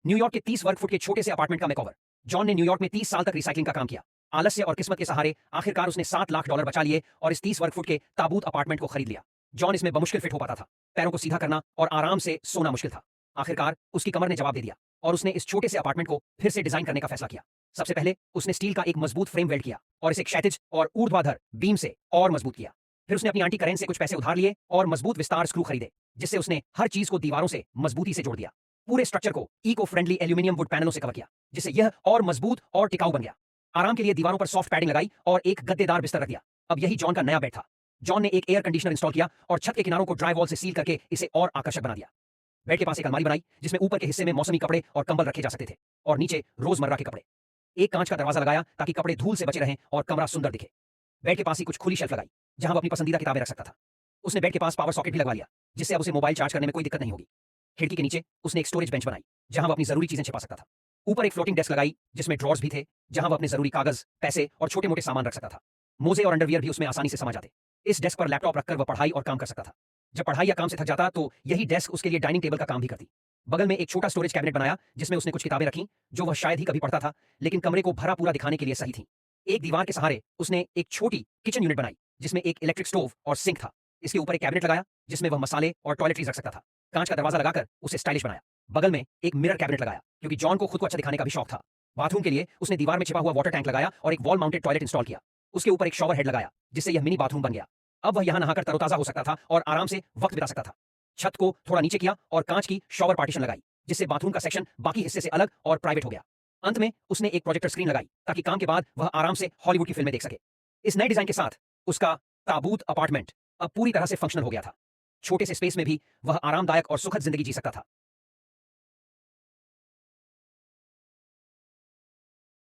New York के 30 वर्ग foot के छोटे से अपार्टमेंट का मेकओवर। जॉन ने न्यूयॉर्क में 30 साल तक रिसाइकलिंग का काम किया। आलस्य और किस्मत के सहारे आखिरकार उसने $7 लाख बचा लिए और इस 30 वर्ग फुट के ताबूत अपार्टमेंट को खरीद लिया। जॉन इसमें बमुश्किल फिट हो पाता था। पैरों को सीधा करना और आराम से सोना मुश्किल था। आखिरकार उसकी कमर ने जवाब दे दिया और उसने इस छोटे से अपार्टमेंट को फिर से डिजाइन करने का फैसला किया। सबसे पहले उसने स्टील का एक मजबूत फ्रेम वेल्ड किया और इसे क्षैतिज और ऊर्ध्वाधर बीम से और मजबूत किया। फिर उसने अपनी आंटी करेन से कुछ पैसे उधार लिए और मजबूत विस्तार स्क्रू खरीदे, जिससे उसने हर चीज को दीवारों से मजबूती से जोड़ दिया। पूरे स्ट्रक्चर को इको फ्रेंडली एल्यूमिनियम वुड पैनलों से कवर किया, जिससे यह और मजबूत और टिकाऊ बन गया। आराम के लिए दीवारों पर सॉफ्ट पैडिंग लगाई और एक गद्देदार बिस्तर रख दिया। अब यही जॉन का नया बेड था। जॉन ने एक एयर कंडीशनर इंस्टॉल किया और छत के किनारों को ड्राई वॉल से सील करके इसे और आकर्षक बना दिया। बेड के पास एक अलमारी बनाई जिसमें ऊपर के हिस्से में मौसमी कपड़े और कंबल रखे जा सकते थे और नीचे रोजमर्रा के कपड़े। एक कांच का दरवाजा लगाया ताकि कपड़े धूल से बचे रहें और कमरा सुंदर दिखे। बेड के पास ही कुछ खुली शेल्फ लगाई जहां वो अपनी पसंदीदा किताबें रख सकता था। उसने बेड के पास पावर सॉकेट भी लगवा लिया, जिससे अब उसे मोबाइल चार्ज करने में कोई दिक्कत नहीं होगी। खिड़की के नीचे उसने एक स्टोरेज बेंच बनाई जहां वो अपनी जरूरी चीजें छिपा सकता था। ऊपर एक फ्लोटिंग डेस्क लगाई जिसमें ड्रॉर्स भी थे, जहां वो अपने जरूरी कागज, पैसे और छोटे मोटे सामान रख सकता था। मोजे और अंडरवियर भी उसमें आसानी से समा जाते। इस डेस्क पर लैपटॉप रखकर वह पढ़ाई और काम कर सकता था। जब पढ़ाई या काम से थक जाता तो यही डेस्क उसके लिए डाइनिंग टेबल का काम भी करती। बगल में एक छोटा स्टोरेज कैबिनेट बनाया जिसमें उसने कुछ किताबें रखी जो वह शायद ही कभी पढ़ता था, लेकिन कमरे को भरा पूरा दिखाने के लिए सही थी। एक दीवार के सहारे उसने एक छोटी किचन यूनिट बनाई जिसमें एक इलेक्ट्रिक स्टोव और सिंक था। इसके ऊपर एक कैबिनेट लगाया जिसमें वह मसाले और टॉयलेटरीज रख सकता था। कांच का दरवाजा लगाकर उसे स्टाइलिश बनाया। बगल में एक मिरर कैबिनेट लगाया क्योंकि जॉन को खुद को अच्छा दिखाने का भी शौक था। बाथरूम के लिए उसने दीवार में छिपा हुआ वाटर टैंक लगाया और एक वॉल माउंटेड टॉयलेट इंस्टॉल किया। उसके ऊपर एक शॉवर हेड लगाया जिससे यह मिनी बाथरूम बन गया। अब वह यहां नहाकर तरोताजा हो सकता था और आराम से वक्त बिता सकता था। छत को थोड़ा नीचे किया और कांच की शॉवर पार्टीशन लगाई जिससे बाथरूम का सेक्शन बाकी हिस्से से अलग और प्राइवेट हो गया। अंत में उसने एक प्रोजेक्टर स्क्रीन लगाई ताकि काम के बाद वह आराम से हॉलीवुड की फिल्में देख सके। इस नए डिजाइन के साथ उसका ताबूत अपार्टमेंट अब पूरी तरह से फंक्शनल हो गया था। छोटे से स्पेस में भी वह आरामदायक और सुखद जिंदगी जी सकता था।